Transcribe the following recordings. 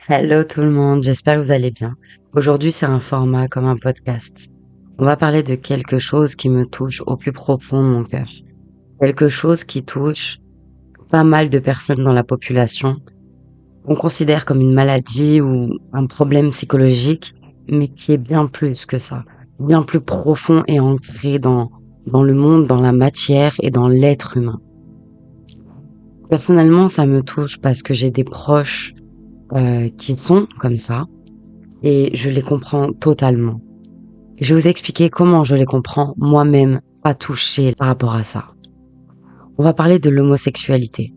Hello tout le monde, j'espère que vous allez bien. Aujourd'hui, c'est un format comme un podcast. On va parler de quelque chose qui me touche au plus profond de mon cœur. Quelque chose qui touche pas mal de personnes dans la population. On considère comme une maladie ou un problème psychologique, mais qui est bien plus que ça. Bien plus profond et ancré dans le monde, dans la matière et dans l'être humain. Personnellement, ça me touche parce que j'ai des proches qui sont comme ça et je les comprends totalement. Je vais vous expliquer comment je les comprends moi-même, pas touchée par rapport à ça. On va parler de l'homosexualité.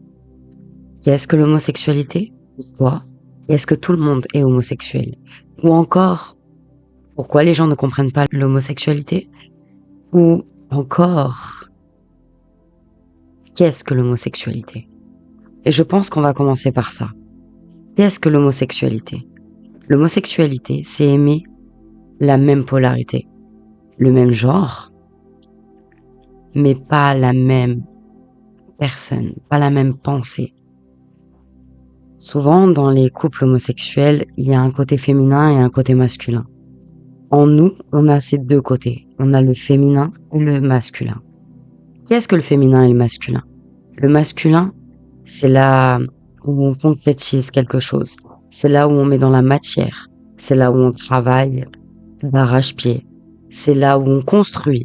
Qu'est-ce que l'homosexualité? Pourquoi? Est-ce que tout le monde est homosexuel? Ou encore, pourquoi les gens ne comprennent pas l'homosexualité? Ou encore, qu'est-ce que l'homosexualité? Et je pense qu'on va commencer par ça. Qu'est-ce que l'homosexualité? L'homosexualité, c'est aimer la même polarité, le même genre, mais pas la même personne, pas la même pensée. Souvent, dans les couples homosexuels, il y a un côté féminin et un côté masculin. En nous, on a ces deux côtés. On a le féminin et le masculin. Qu'est-ce que le féminin et le masculin? Le masculin, c'est là où on concrétise quelque chose. C'est là où on met dans la matière. C'est là où on travaille d'arrache-pied. C'est là où on construit.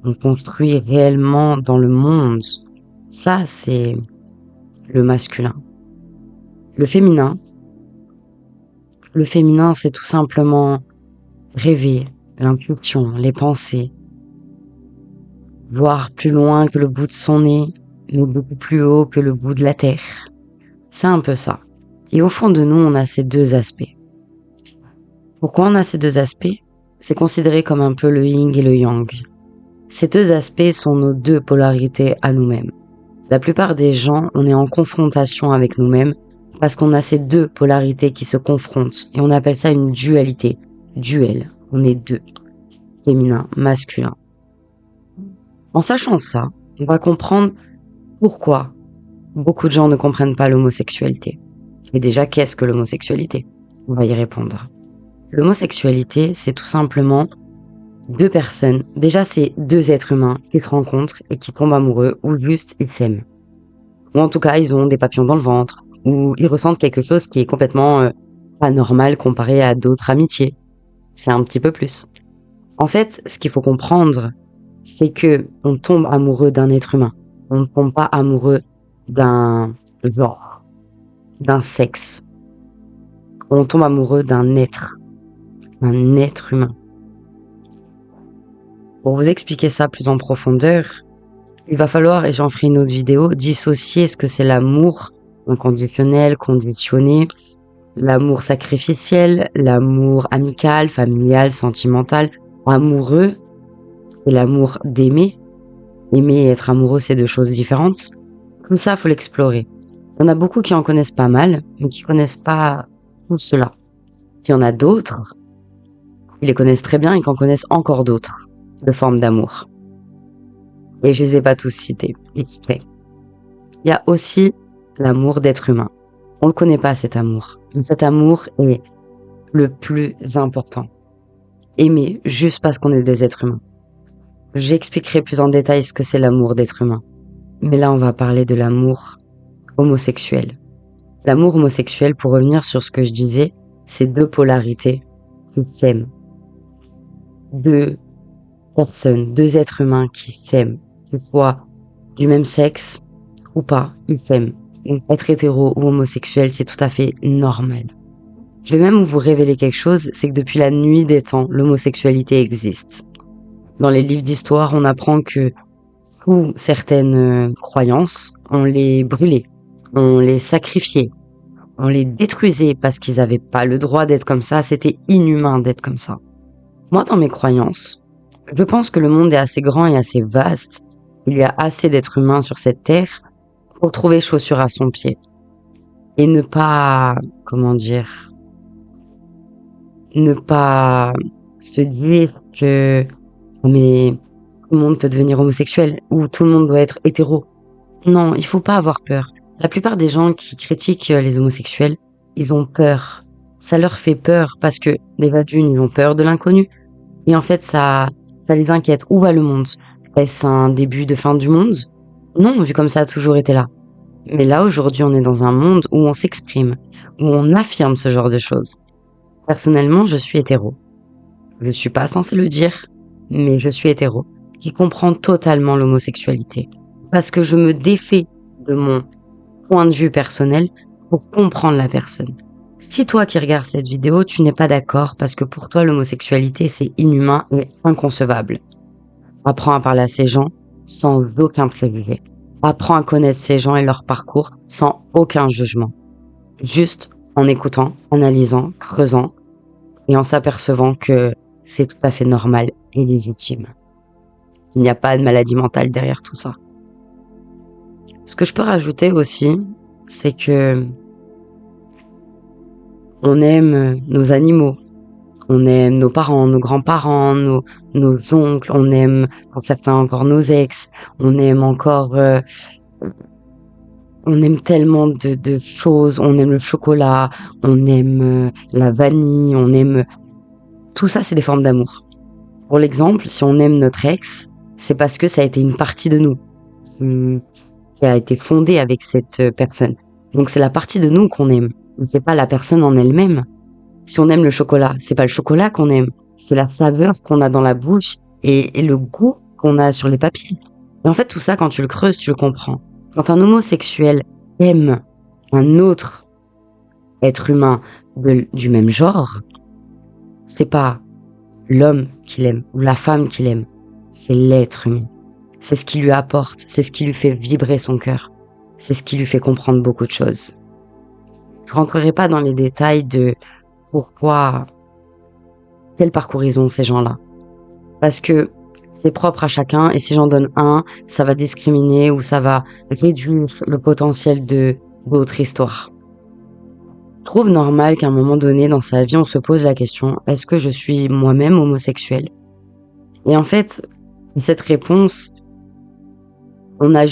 On construit réellement dans le monde. Ça, c'est le masculin. Le féminin, c'est tout simplement rêver, l'intuition, les pensées, voir plus loin que le bout de son nez, mais beaucoup plus haut que le bout de la terre. C'est un peu ça. Et au fond de nous, on a ces deux aspects. Pourquoi on a ces deux aspects? C'est considéré comme un peu le yin et le yang. Ces deux aspects sont nos deux polarités à nous-mêmes. La plupart des gens, on est en confrontation avec nous-mêmes parce qu'on a ces deux polarités qui se confrontent et on appelle ça une dualité. Duel. On est deux. Féminin, masculin. En sachant ça, on va comprendre pourquoi beaucoup de gens ne comprennent pas l'homosexualité. Et déjà, qu'est-ce que l'homosexualité? On va y répondre. L'homosexualité, c'est tout simplement deux personnes. Déjà, c'est deux êtres humains qui se rencontrent et qui tombent amoureux ou juste ils s'aiment. Ou en tout cas, ils ont des papillons dans le ventre ou ils ressentent quelque chose qui est complètement pas normal comparé à d'autres amitiés. C'est un petit peu plus. En fait, ce qu'il faut comprendre, c'est que on tombe amoureux d'un être humain. On ne tombe pas amoureux d'un genre, d'un sexe. On tombe amoureux d'un être humain. Pour vous expliquer ça plus en profondeur, il va falloir, et j'en ferai une autre vidéo, dissocier ce que c'est l'amour inconditionnel, conditionné, l'amour sacrificiel, l'amour amical, familial, sentimental, amoureux, et l'amour d'aimer. Aimer et être amoureux, c'est deux choses différentes. Tout ça, faut l'explorer. Il y en a beaucoup qui en connaissent pas mal, mais qui connaissent pas tout cela. Puis il y en a d'autres qui les connaissent très bien et qui en connaissent encore d'autres de formes d'amour. Et je les ai pas tous cités, exprès. Il y a aussi l'amour d'être humain. On le connaît pas, cet amour. Mais cet amour est le plus important. Aimer juste parce qu'on est des êtres humains. J'expliquerai plus en détail ce que c'est l'amour d'être humain. Mais là, on va parler de l'amour homosexuel. L'amour homosexuel, pour revenir sur ce que je disais, c'est deux polarités qui s'aiment. Deux personnes, deux êtres humains qui s'aiment, qu'ils soient du même sexe ou pas, ils s'aiment. Donc, être hétéro ou homosexuel, c'est tout à fait normal. Je vais même vous révéler quelque chose, c'est que depuis la nuit des temps, l'homosexualité existe. Dans les livres d'histoire, on apprend que sous certaines croyances, on les brûlait, on les sacrifiait, on les détruisait parce qu'ils n'avaient pas le droit d'être comme ça, c'était inhumain d'être comme ça. Moi, dans mes croyances, je pense que le monde est assez grand et assez vaste, il y a assez d'êtres humains sur cette terre pour trouver chaussure à son pied. Et ne pas, ne pas se dire que mais tout le monde peut devenir homosexuel ou tout le monde doit être hétéro. Non, il faut pas avoir peur. La plupart des gens qui critiquent les homosexuels, ils ont peur ça leur fait peur parce que déjà d'une, ils ont peur de l'inconnu. Et en fait, ça les inquiète. Où va le monde? Est-ce un début de fin du monde? Non, vu comme ça a toujours été là. Mais là, aujourd'hui, on est dans un monde où on s'exprime, où on affirme ce genre de choses. Personnellement, je suis hétéro. Je suis pas censée le dire, mais je suis hétéro, qui comprend totalement l'homosexualité. Parce que je me défais de mon point de vue personnel pour comprendre la personne. Si toi qui regardes cette vidéo, tu n'es pas d'accord parce que pour toi l'homosexualité c'est inhumain et inconcevable, apprends à parler à ces gens sans aucun préjugé. Apprends à connaître ces gens et leur parcours sans aucun jugement. Juste en écoutant, analysant, creusant et en s'apercevant que c'est tout à fait normal et légitime. Il n'y a pas de maladie mentale derrière tout ça. Ce que je peux rajouter aussi, c'est que on aime nos animaux, on aime nos parents, nos grands-parents, nos oncles, on aime pour certains encore nos ex, on aime encore, on aime tellement de choses, on aime le chocolat, on aime la vanille, on aime... Tout ça, c'est des formes d'amour. Pour l'exemple, si on aime notre ex, c'est parce que ça a été une partie de nous qui a été fondée avec cette personne. Donc c'est la partie de nous qu'on aime, c'est pas la personne en elle-même. Si on aime le chocolat, c'est pas le chocolat qu'on aime, c'est la saveur qu'on a dans la bouche et le goût qu'on a sur les papiers. Et en fait, tout ça, quand tu le creuses, tu le comprends. Quand un homosexuel aime un autre être humain du même genre, c'est pas l'homme qu'il aime ou la femme qu'il aime, c'est l'être humain. C'est ce qui lui apporte, c'est ce qui lui fait vibrer son cœur, c'est ce qui lui fait comprendre beaucoup de choses. Je rentrerai pas dans les détails de pourquoi, quel parcours ils ont ces gens-là. Parce que c'est propre à chacun et si j'en donne un, ça va discriminer ou ça va réduire le potentiel de d'autres histoires. Je trouve normal qu'à un moment donné dans sa vie, on se pose la question, est-ce que je suis moi-même homosexuel? Et en fait, cette réponse, on n'a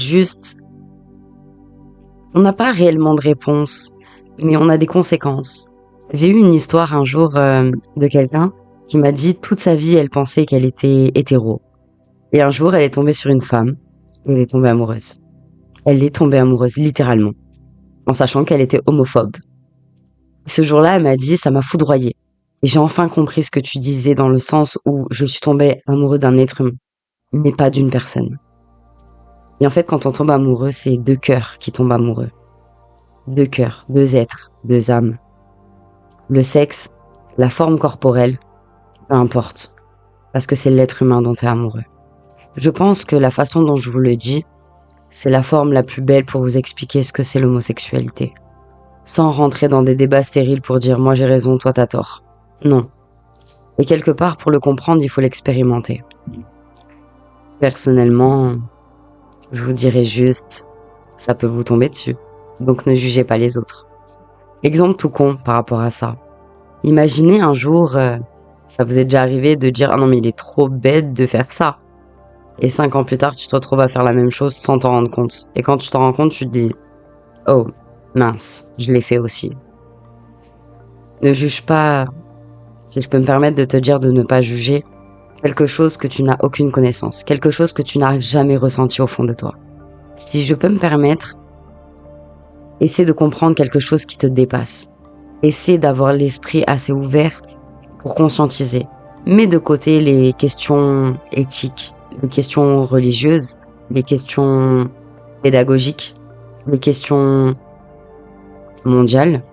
pas réellement de réponse, mais on a des conséquences. J'ai eu une histoire un jour de quelqu'un qui m'a dit toute sa vie, elle pensait qu'elle était hétéro. Et un jour, elle est tombée sur une femme et elle est tombée amoureuse. Elle est tombée amoureuse, littéralement, en sachant qu'elle était homophobe. Ce jour-là, elle m'a dit, ça m'a foudroyée. Et j'ai enfin compris ce que tu disais dans le sens où je suis tombée amoureuse d'un être humain, mais pas d'une personne. Et en fait, quand on tombe amoureux, c'est deux cœurs qui tombent amoureux. Deux cœurs, deux êtres, deux âmes. Le sexe, la forme corporelle, peu importe, parce que c'est l'être humain dont tu es amoureux. Je pense que la façon dont je vous le dis, c'est la forme la plus belle pour vous expliquer ce que c'est l'homosexualité. Sans rentrer dans des débats stériles pour dire moi j'ai raison, toi t'as tort. Non. Et quelque part, pour le comprendre, il faut l'expérimenter. Personnellement, je vous dirais juste, ça peut vous tomber dessus. Donc ne jugez pas les autres. Exemple tout con par rapport à ça. Imaginez un jour, ça vous est déjà arrivé de dire « Ah non mais il est trop bête de faire ça ». Et 5 ans plus tard, tu te retrouves à faire la même chose sans t'en rendre compte. Et quand tu t'en rends compte, tu te dis « Oh, mince, je l'ai fait aussi ». Ne juge pas, si je peux me permettre de te dire de ne pas juger, quelque chose que tu n'as aucune connaissance, quelque chose que tu n'as jamais ressenti au fond de toi. Si je peux me permettre, essaie de comprendre quelque chose qui te dépasse. Essaie d'avoir l'esprit assez ouvert pour conscientiser. Mets de côté les questions éthiques, les questions religieuses, les questions pédagogiques, les questions mondiales,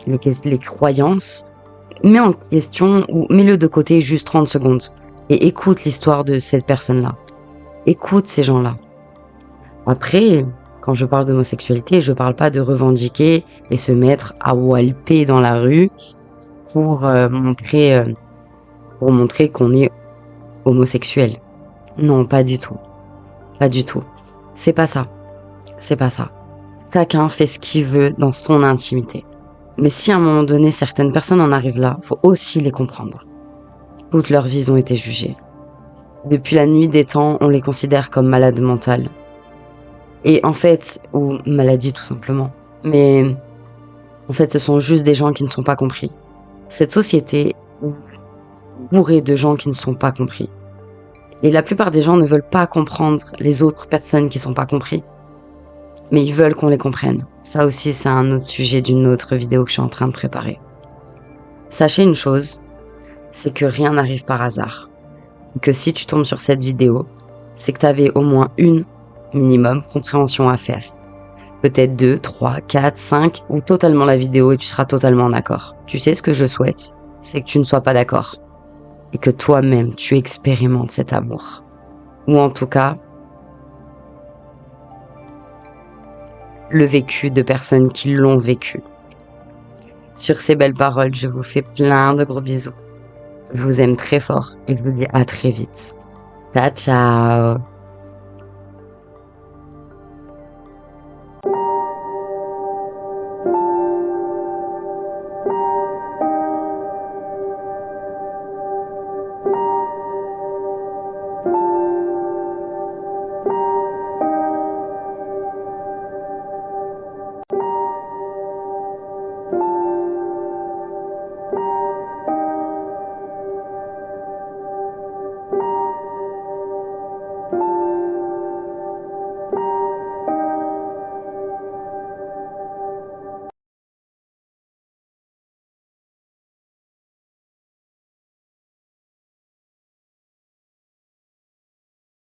les croyances. Mets en question ou mets-le de côté juste 30 secondes et écoute l'histoire de cette personne-là. Écoute ces gens-là. Après, quand je parle d'homosexualité, je parle pas de revendiquer et se mettre à walper dans la rue pour montrer qu'on est homosexuel. Non, pas du tout. Pas du tout. C'est pas ça. C'est pas ça. Chacun fait ce qu'il veut dans son intimité. Mais si à un moment donné, certaines personnes en arrivent là, faut aussi les comprendre. Toutes leurs vies ont été jugées. Depuis la nuit des temps, on les considère comme malades mentales. Et en fait, ou maladie tout simplement. Mais en fait, ce sont juste des gens qui ne sont pas compris. Cette société est bourrée de gens qui ne sont pas compris. Et la plupart des gens ne veulent pas comprendre les autres personnes qui sont pas compris. Mais ils veulent qu'on les comprenne. Ça aussi, c'est un autre sujet d'une autre vidéo que je suis en train de préparer. Sachez une chose, c'est que rien n'arrive par hasard. Que si tu tombes sur cette vidéo, c'est que tu avais au moins une minimum compréhension à faire. Peut-être 2, 3, 4, 5, ou totalement la vidéo et tu seras totalement d'accord. Tu sais ce que je souhaite, c'est que tu ne sois pas d'accord. Et que toi-même, tu expérimentes cet amour. Ou en tout cas, le vécu de personnes qui l'ont vécu. Sur ces belles paroles, je vous fais plein de gros bisous. Je vous aime très fort et je vous dis à très vite. Ciao, ciao!